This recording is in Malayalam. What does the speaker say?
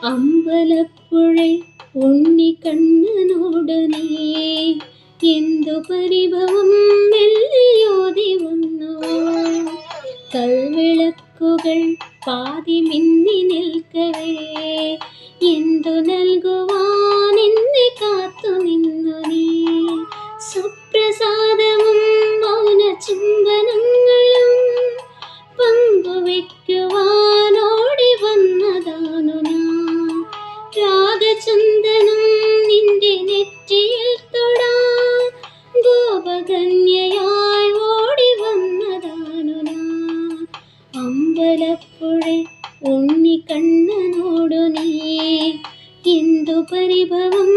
അമ്പലപ്പുഴ ഉണ്ണിക്കണ്ണനോട് നീ എന്തു പരിഭവം മെല്ലിയോതി വന്നു. കൽവിളക്കുകൾ പാതി മിന്നി നിൽക്കവേ എന്തു നൽകുവാൻ എന്നെ കാത്തു നിന്നു നീ. സുപ്രസാദവും മൗന ചുംബനങ്ങളും പങ്കുവെക്കുവാനോടി വന്നതാണു ഞാൻ. രാഗചന്ദനം നിന്റെ നെറ്റിയിൽ തൊടാൻ ഗോപകന്യയായി ഓടി വന്നതാണു ഞാൻ. അമ്പലപ്പുഴ ഉണ്ണിക്കണ്ണനോടു നീ എന്തു പരിഭവം